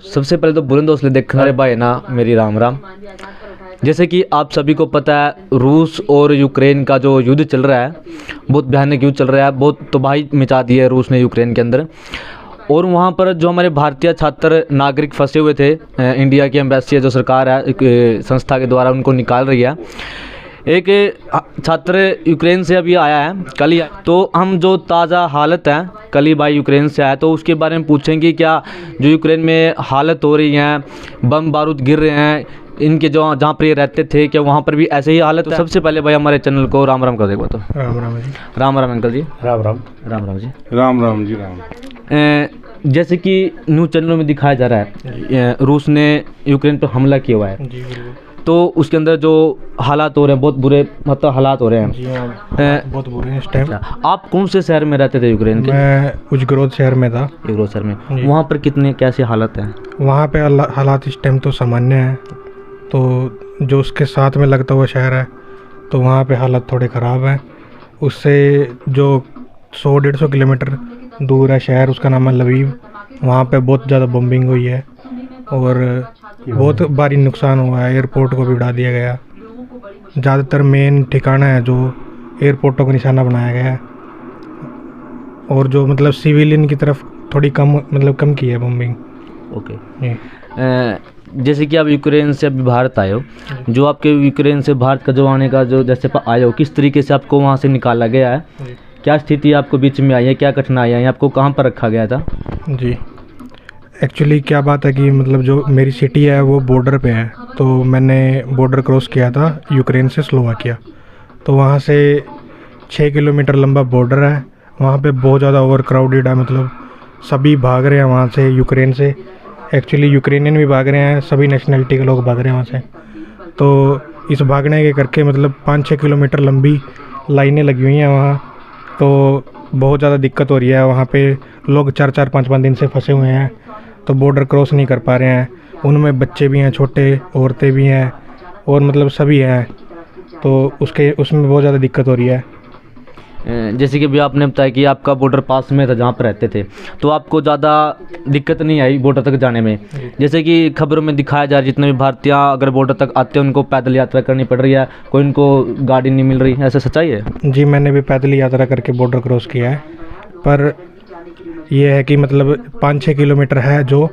सबसे पहले तो बुलंद हौसले देखने वाले भाई ना मेरी राम राम। जैसे कि आप सभी को पता है, रूस और यूक्रेन का जो युद्ध चल रहा है, बहुत भयानक युद्ध चल रहा है, बहुत तबाही मचा दी है रूस ने यूक्रेन के अंदर। और वहाँ पर जो हमारे भारतीय छात्र नागरिक फंसे हुए थे, इंडिया की एम्बेसी जो सरकार है एक संस्था के द्वारा उनको निकाल रही है। एक छात्र यूक्रेन से अभी आया है कल ही, तो हम जो ताज़ा हालत है, कल ही भाई यूक्रेन से आया, तो उसके बारे में पूछेंगे क्या जो यूक्रेन में हालत हो रही है, बम बारूद गिर रहे हैं, इनके जो जहाँ पर ये रहते थे क्या वहाँ पर भी ऐसे ही हालत है। तो सबसे पहले भाई हमारे चैनल को राम राम कर देगा। तो राम राम जी। राम राम अंकल जी। राम राम। राम राम जी। राम राम जी। राम। जैसे कि न्यूज़ चैनलों में दिखाया जा रहा है, रूस ने यूक्रेन पर हमला किया हुआ है, जी बिल्कुल। तो उसके अंदर जो हालात हो रहे हैं बहुत बुरे, मतलब हालात हो रहे हैं। जी हाँ, बहुत बुरे हैं इस टाइम। आप कौन से शहर में रहते थे यूक्रेन के? मैं उजग्रोद शहर में था। यूक्रेन शहर में वहाँ पर कितने कैसे हालात हैं? वहाँ पे हालात इस टाइम तो सामान्य हैं, तो जो उसके साथ में लगता हुआ शहर है तो वहाँ पे हालत थोड़े ख़राब हैं। उससे जो 100-150 किलोमीटर दूर है शहर, उसका नाम है लवीव। वहाँ पे बहुत ज़्यादा बम्बिंग हुई है और बहुत भारी नुकसान हुआ है। एयरपोर्ट को भी उड़ा दिया गया। ज़्यादातर मेन ठिकाना है जो एयरपोर्टों को निशाना बनाया गया है, और जो मतलब सिविलियन की तरफ थोड़ी कम की है बम्बिंग। ओके। जैसे कि आप यूक्रेन से अभी भारत आए हो, जो आपके यूक्रेन से भारत का जो आने का जो जैसे आए हो, किस तरीके से आपको वहाँ से निकाला गया है, क्या स्थिति आपको बीच में आई है, क्या कठिनाई आई है, आपको कहाँ पर रखा गया था? जी, एक्चुअली क्या बात है कि मतलब जो मेरी सिटी है वो बॉर्डर पे है, तो मैंने बॉर्डर क्रॉस किया था यूक्रेन से स्लोवाकिया। तो वहाँ से 6 किलोमीटर लंबा बॉर्डर है। वहाँ पे बहुत ज़्यादा ओवर क्राउडेड है, मतलब सभी भाग रहे हैं वहाँ से यूक्रेन से। एक्चुअली यूक्रेनियन भी भाग रहे हैं, सभी नेशनलिटी के लोग भाग रहे हैं वहाँ से। तो इस भागने के करके मतलब 5-6 किलोमीटर लंबी लाइनें लगी हुई हैं वहाँ, तो बहुत ज़्यादा दिक्कत हो रही है। वहाँ पे लोग 4-4, 5-5 दिन से फंसे हुए हैं, तो बॉर्डर क्रॉस नहीं कर पा रहे हैं। उनमें बच्चे भी हैं, छोटे औरतें भी हैं, और मतलब सभी हैं, तो उसमें बहुत ज़्यादा दिक्कत हो रही है। जैसे कि अभी आपने बताया कि आपका बॉर्डर पास में था जहाँ पर रहते थे, तो आपको ज़्यादा दिक्कत नहीं आई बॉर्डर तक जाने में? जैसे कि खबरों में दिखाया जा रहा है जितने भी भारतीय अगर बॉर्डर तक आते हैं उनको पैदल यात्रा करनी पड़ रही है, कोई उनको गाड़ी नहीं मिल रही, ऐसा सच्चाई है? जी, मैंने भी पैदल यात्रा करके बॉर्डर क्रॉस किया है, पर यह है कि मतलब 5-6 किलोमीटर है, जो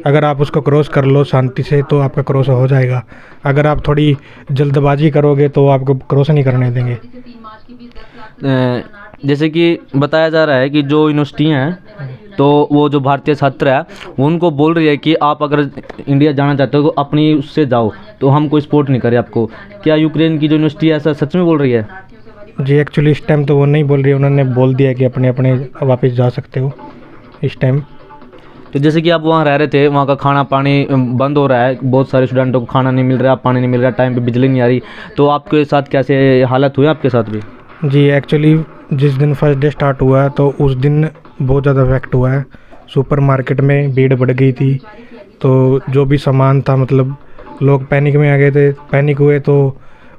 अगर आप उसको क्रॉस कर लो शांति से तो आपका क्रॉस हो जाएगा। अगर आप थोड़ी जल्दबाजी करोगे तो आपको क्रॉस नहीं करने देंगे। जैसे कि बताया जा रहा है कि जो यूनिवर्सिटियाँ हैं, तो वो जो भारतीय छात्र है वो उनको बोल रही है कि आप अगर इंडिया जाना चाहते हो तो अपनी उससे जाओ, तो हम कोई सपोर्ट नहीं करें आपको। क्या यूक्रेन की जो यूनिवर्सिटी है ऐसा सच में बोल रही है? जी, एक्चुअली इस टाइम तो वो नहीं बोल रही है, उन्होंने बोल दिया कि अपने अपने वापस जा सकते हो इस टाइम। तो जैसे कि आप वहाँ रह रहे थे, वहाँ का खाना पानी बंद हो रहा है, बहुत सारे स्टूडेंटों को खाना नहीं मिल रहा, पानी नहीं मिल रहा, टाइम पे बिजली नहीं आ रही, तो आपके साथ कैसे हालत हुई आपके साथ भी? जी, एक्चुअली जिस दिन फर्स्ट डे स्टार्ट हुआ है तो उस दिन बहुत ज़्यादा इफेक्ट हुआ है। सुपर मार्केट में भीड़ बढ़ गई थी, तो जो भी सामान था मतलब लोग पैनिक में आ गए थे। पैनिक हुए तो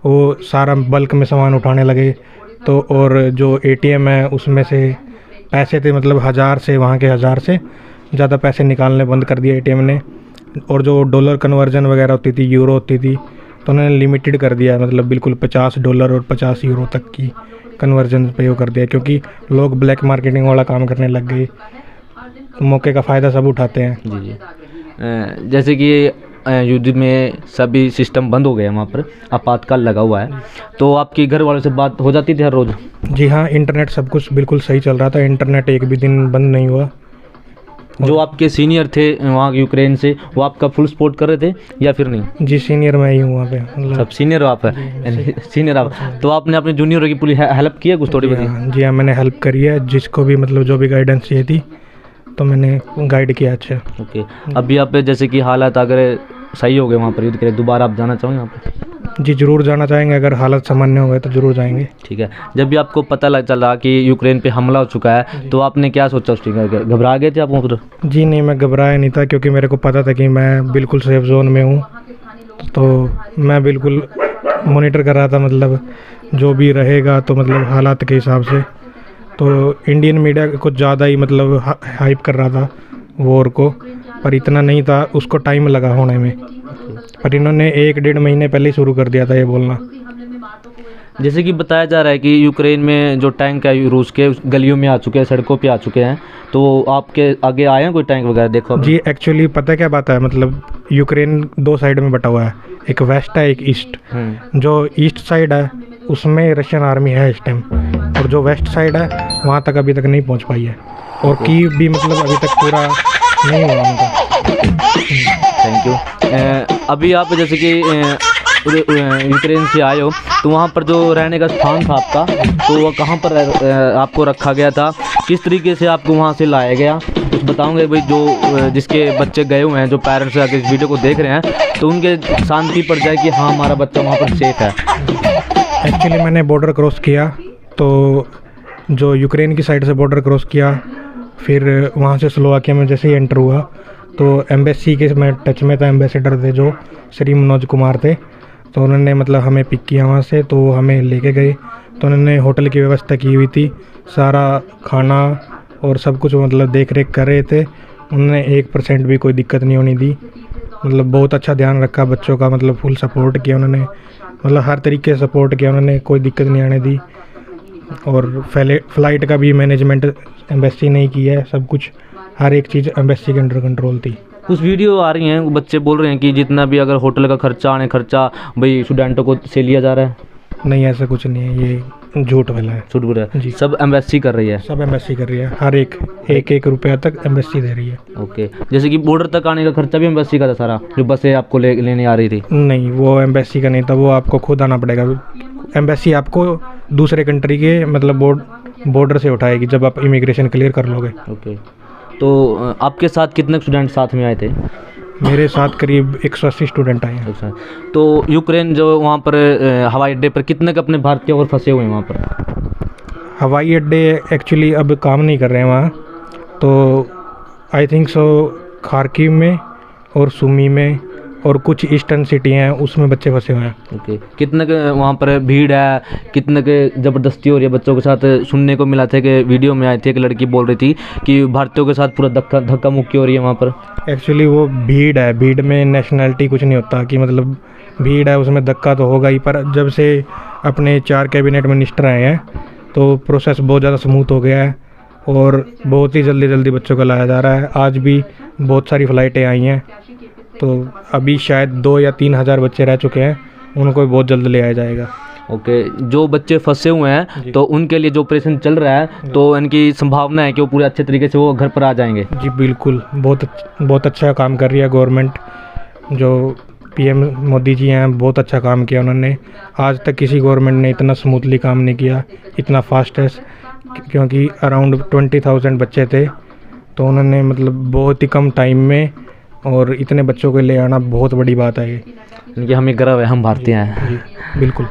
वो सारा बल्क में सामान उठाने लगे, तो और जो एटीएम है उसमें से पैसे थे, मतलब 1000 से वहाँ के 1000 से ज़्यादा पैसे निकालने बंद कर दिया एटीएम ने। और जो डॉलर कन्वर्जन वगैरह होती थी, यूरो होती थी, तो उन्होंने लिमिटेड कर दिया, मतलब बिल्कुल $50 और 50 यूरो तक की कन्वर्जन पे वो कर दिया, क्योंकि लोग ब्लैक मार्केटिंग वाला काम करने लग गए। मौके का फ़ायदा सब उठाते हैं। जी जी। जैसे कि युद्ध में सभी सिस्टम बंद हो गए वहाँ पर, आपातकाल लगा हुआ है, तो आपके घर वालों से बात हो जाती थी हर रोज़? जी हाँ, इंटरनेट सब कुछ बिल्कुल सही चल रहा था। इंटरनेट एक भी दिन बंद नहीं हुआ। जो आपके सीनियर थे वहाँ यूक्रेन से, वो आपका फुल सपोर्ट कर रहे थे या फिर नहीं? जी, सीनियर मैं ही हूँ वहाँ पे, मतलब सब सीनियर हो आप? सीनियर आप, तो आपने अपने जूनियर की पूरी हेल्प की है कुछ थोड़ी बहुत? जी हाँ, मैंने हेल्प करी है, जिसको भी मतलब जो भी गाइडेंस चाहिए थी तो मैंने गाइड किया। अच्छा, ओके। अभी आप जैसे कि हालात अगर सही हो गए वहाँ पर युद्ध के लिए, दोबारा आप जाना चाहोगे यहाँ पर? जी, ज़रूर जाना चाहेंगे। अगर हालत सामान्य हो गए तो ज़रूर जाएंगे। ठीक है। जब भी आपको पता चला कि यूक्रेन पे हमला हो चुका है, तो आपने क्या सोचा उस टाइम? घबरा गए थे आप वहाँ पर? जी नहीं, मैं घबराया नहीं था, क्योंकि मेरे को पता था कि मैं बिल्कुल सेफ जोन में हूँ, तो मैं बिल्कुल मॉनिटर कर रहा था, मतलब जो भी रहेगा तो मतलब हालात के हिसाब से। तो इंडियन मीडिया कुछ ज़्यादा ही मतलब हाइप कर रहा था वॉर को, पर इतना नहीं था, उसको टाइम लगा होने में। पर इन्होंने 1-1.5 महीने पहले ही शुरू कर दिया था ये बोलना। जैसे कि बताया जा रहा है कि यूक्रेन में जो टैंक है रूस के गलियों में आ चुके हैं, सड़कों पे आ चुके हैं, तो आपके आगे आए हैं कोई टैंक वगैरह देखो? जी एक्चुअली पता क्या बात है, मतलब यूक्रेन 2 साइड में बटा हुआ है, एक वेस्ट है एक ईस्ट। जो ईस्ट साइड है उसमें रशियन आर्मी है इस टाइम, और जो वेस्ट साइड है वहाँ तक अभी तक नहीं पहुँच पाई है, और की भी मतलब अभी तक पूरा नहीं हुआ उनका। Thank you. अभी आप जैसे कि यूक्रेन से आए हो, तो वहाँ पर जो रहने का स्थान था आपका, तो वह कहाँ पर आपको रखा गया था, किस तरीके से आपको वहाँ से लाया गया, कुछ बताओगे भाई? जो जिसके बच्चे गए हुए हैं, जो पेरेंट्स अगर इस वीडियो को देख रहे हैं, तो उनके शांति पड़ जाए कि हाँ हमारा बच्चा वहाँ पर सेफ है। एक्चुअली मैंने बॉर्डर क्रॉस किया, तो जो यूक्रेन की साइड से बॉर्डर क्रॉस किया, फिर वहाँ से स्लोवाकिया में जैसे ही एंटर हुआ, तो एम्बेसी के मैं टच में था, एम्बेसडर थे जो श्री मनोज कुमार थे, तो उन्होंने मतलब हमें पिक किया वहाँ से, तो हमें लेके गए। तो उन्होंने होटल की व्यवस्था की हुई थी, सारा खाना और सब कुछ मतलब देख रेख कर रहे थे। उन्होंने 1% भी कोई दिक्कत नहीं होने दी, मतलब बहुत अच्छा ध्यान रखा बच्चों का, मतलब फुल सपोर्ट किया उन्होंने, मतलब हर तरीके से सपोर्ट किया उन्होंने, कोई दिक्कत नहीं आने दी। और फ़्लाइट का भी मैनेजमेंट एम्बेसी नहीं किया है, सब कुछ हर एक चीज़ एम्बेसी के अंडर कंट्रोल थी। कुछ वीडियो आ रही हैं, बच्चे बोल रहे हैं कि जितना भी अगर होटल का खर्चा आने खर्चा भाई स्टूडेंटों को से लिया जा रहा है। नहीं ऐसा कुछ नहीं है, ये झूठ वाला है। झूठ बोल रहा है जी, सब एम्बेसी कर रही है। सब एम्बेसी कर रही है, हर एक रुपया तक एम्बेसी दे रही है। ओके, जैसे कि बॉर्डर तक आने का खर्चा भी एम्बेसी का था सारा, जो बसें आपको लेने आ रही थी? नहीं वो एम्बेसी का नहीं था, वो आपको खुद आना पड़ेगा। एम्बेसी आपको दूसरे कंट्री के मतलब बॉर्डर से उठाएगी जब आप इमिग्रेशन क्लियर कर लोगे। ओके, तो आपके साथ कितने स्टूडेंट साथ में आए थे? मेरे साथ करीब 180 स्टूडेंट आए हैं। अच्छा, तो यूक्रेन जो वहाँ पर हवाई अड्डे पर कितने अपने भारतीय और फंसे हुए हैं वहाँ पर? हवाई अड्डे एक्चुअली अब काम नहीं कर रहे हैं वहाँ, तो आई थिंक सो खार्किव में और सुमी में और कुछ ईस्टर्न सिटी हैं उसमें बच्चे फंसे हुए हैं। ओके, कितने के वहाँ पर भीड़ है, कितने के ज़बरदस्ती हो रही है बच्चों के साथ? सुनने को मिला था कि वीडियो में आई थी, एक लड़की बोल रही थी कि भारतीयों के साथ पूरा धक्का मुक्की हो रही है वहाँ पर। एक्चुअली वो भीड़ है, भीड़ में नेशनैलिटी कुछ नहीं होता, कि मतलब भीड़ है उसमें धक्का तो होगा ही, पर जब से अपने 4 कैबिनेट मिनिस्टर आए हैं तो प्रोसेस बहुत ज़्यादा स्मूथ हो गया है, और बहुत ही जल्दी बच्चों को लाया जा रहा है। आज भी बहुत सारी फ़्लाइटें आई हैं, तो अभी शायद 2 या 3 हज़ार बच्चे रह चुके हैं, उनको भी बहुत जल्द ले आया जाएगा। ओके, जो बच्चे फंसे हुए हैं तो उनके लिए जो ऑपरेशन चल रहा है, तो इनकी संभावना है कि वो पूरे अच्छे तरीके से वो घर पर आ जाएंगे? जी बिल्कुल, बहुत अच्छा काम कर रही है गवर्नमेंट। जो पीएम मोदी जी हैं, बहुत अच्छा काम किया उन्होंने। आज तक किसी गवर्नमेंट ने इतना स्मूथली काम नहीं किया, इतना फास्टेस्ट, क्योंकि अराउंड 20,000 बच्चे थे, तो उन्होंने मतलब बहुत ही कम टाइम में और इतने बच्चों को ले आना बहुत बड़ी बात है ये। इनकी हमें गर्व है, हम भारतीय हैं। जी बिल्कुल।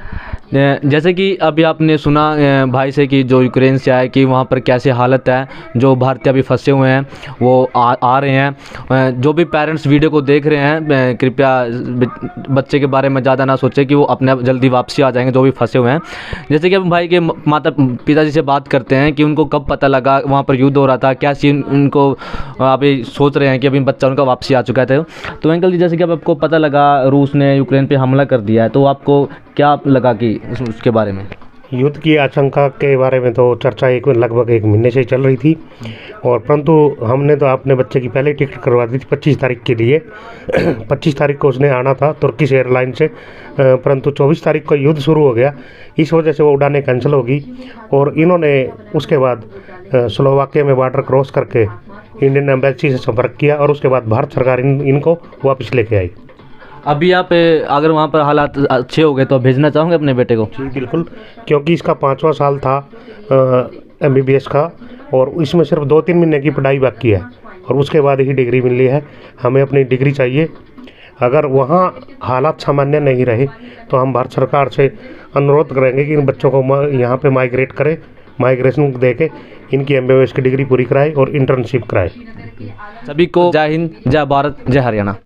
जैसे कि अभी आपने सुना भाई से कि जो यूक्रेन से आए कि वहाँ पर कैसे हालत है, जो भारतीय अभी फंसे हुए हैं वो आ रहे हैं। जो भी पेरेंट्स वीडियो को देख रहे हैं, कृपया बच्चे के बारे में ज़्यादा ना सोचें कि वो अपने जल्दी वापसी आ जाएंगे, जो भी फंसे हुए हैं। जैसे कि अब भाई के माता पिताजी से बात करते हैं कि उनको कब पता लगा वहाँ पर युद्ध हो रहा था, क्या सीन उनको अभी सोच रहे हैं कि अभी बच्चा उनका वापसी आ चुका था। तो अंकल जी, जैसे कि अब आपको पता लगा रूस ने यूक्रेन पर हमला कर दिया है, तो आपको क्या लगा कि उसके बारे में? युद्ध की आशंका के बारे में तो चर्चा लगभग 1 महीने से चल रही थी, और परंतु हमने तो अपने बच्चे की पहले टिकट करवा दी थी 25 तारीख के लिए। 25 तारीख को उसने आना था तुर्किश एयरलाइन से, परंतु 24 तारीख को युद्ध शुरू हो गया, इस वजह से वो उड़ानें कैंसिल होगी। और इन्होंने उसके बाद स्लोवाकिया में बॉर्डर क्रॉस करके इंडियन एम्बेसी से संपर्क किया, और उसके बाद भारत सरकार इनको वापस लेके आई। अभी आप अगर वहाँ पर हालात अच्छे हो गए तो भेजना चाहोगे अपने बेटे को? जी बिल्कुल, क्योंकि इसका 5वां साल था MBBS का, और इसमें सिर्फ 2-3 महीने की पढ़ाई बाकी है, और उसके बाद ही डिग्री मिली है। हमें अपनी डिग्री चाहिए। अगर वहाँ हालात सामान्य नहीं रहे तो हम भारत सरकार से अनुरोध करेंगे कि इन बच्चों को यहाँ पे माइग्रेट करें, माइग्रेशन दे के इनकी MBBS की डिग्री पूरी कराए और इंटर्नशिप कराए। सभी को जय हिंद, जय भारत, जय हरियाणा।